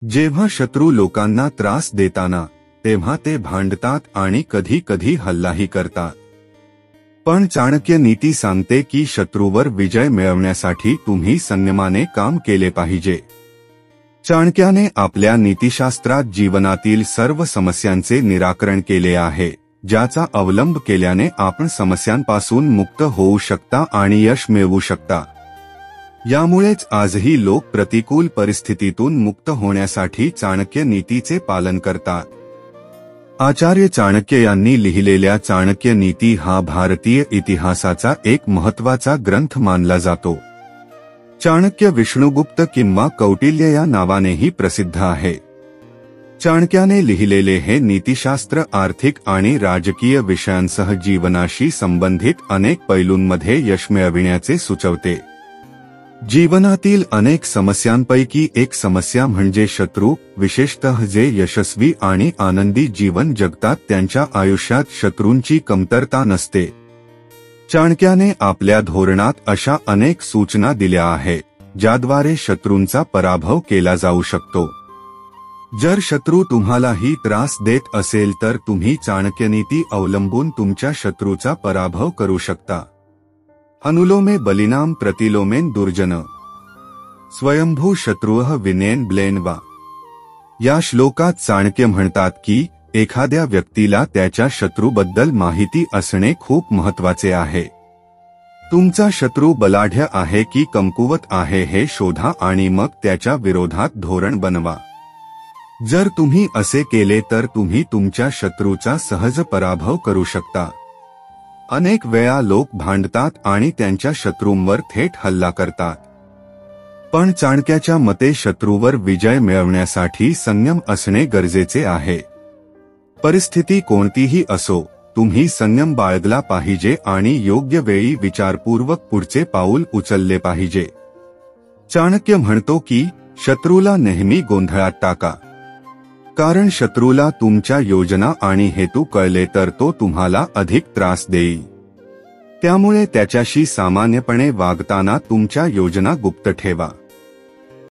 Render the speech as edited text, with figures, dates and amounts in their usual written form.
जेव्हा शत्रू लोकांना त्रास देताना तेव्हा ते भांडतात आणि कधी कधी हल्लाही करतात। पण चाणक्य नीती सांगते की शत्रूवर विजय मिळवण्यासाठी तुम्ही संयमाने काम केले पाहिजे। चाणक्याने आपल्या नीतिशास्त्रात जीवनातील सर्व समस्यांचे निराकरण केले आहे, ज्याचा अवलंब केल्याने आपण समस्यांपासून मुक्त होऊ शकता आणि यश मिळवू शकता। यामुळेच आजही लोक प्रतिकूल परिस्थितीतून मुक्त होण्यासाठी चाणक्य नीतीचे पालन करतात। आचार्य चाणक्य यांनी लिहिलेल्या चाणक्य नीती हा भारतीय इतिहासाचा एक महत्त्वाचा ग्रंथ मानला जातो। चाणक्य विष्णुगुप्त किंवा कौटिल्य या नावानेही प्रसिद्ध आहे। चाणक्याने लिहिलेले हे नीतिशास्त्र आर्थिक आणि राजकीय विषयांसह जीवनाशी संबंधित अनेक पैलूंमध्ये यश मिळविण्याचे सुचवते। जीवनातील अनेक समस्यांपैकी एक समस्या म्हणजे शत्रू, विशेषतः जे यशस्वी आणि आनंदी जीवन जगतात त्यांच्या आयुष्यात शत्रूंची कमतरता नसते। चाणक्याने आपल्या धोरणात अशा अनेक सूचना दिल्या आहेत, ज्याद्वारे शत्रूंचा पराभव केला जाऊ शकतो। जर शत्रू तुम्हालाही त्रास देत असेल तर तुम्ही चाणक्यनीती अवलंबून तुमच्या शत्रूचा पराभव करू शकता। अनुलोमे बलिनाम प्रतिलोमेन दुर्जन स्वयंभू शत्रुः विनेन ब्लेनवा। या श्लोकात चाणक्य म्हणतात की एखाद्या व्यक्तीला त्याच्या शत्रूबद्दल माहिती असणे खूप महत्त्वाचे आहे। तुमचा शत्रू बलाढ्य आहे की कमकुवत आहे हे शोधा आणि मग त्याच्या विरोधात धोरण बनवा। जर तुम्ही असे केले तर तुम्ही तुमच्या शत्रूचा सहज पराभव करू शकता। अनेक वेळा लोक भांडतात आणि त्यांच्या शत्रूंवर थेट हल्ला करतात। पण चाणक्याच्या मते शत्रूवर विजय मिळवण्यासाठी संयम असणे गरजेचे आहे। परिस्थिती कोणतीही असो, तुम्ही संयम बाळगला पाहिजे आणि योग्य वेळी विचारपूर्वक पुढचे पाऊल उचलले पाहिजे। चाणक्य म्हणतो की शत्रूला नेहमी गोंधळात टाका, कारण शत्रूला तुमच्या योजना आणि हेतू कळले तर तो तुम्हाला अधिक त्रास देईल। त्यामुळे त्याच्याशी सामान्यपणे वागताना तुमच्या योजना गुप्त ठेवा।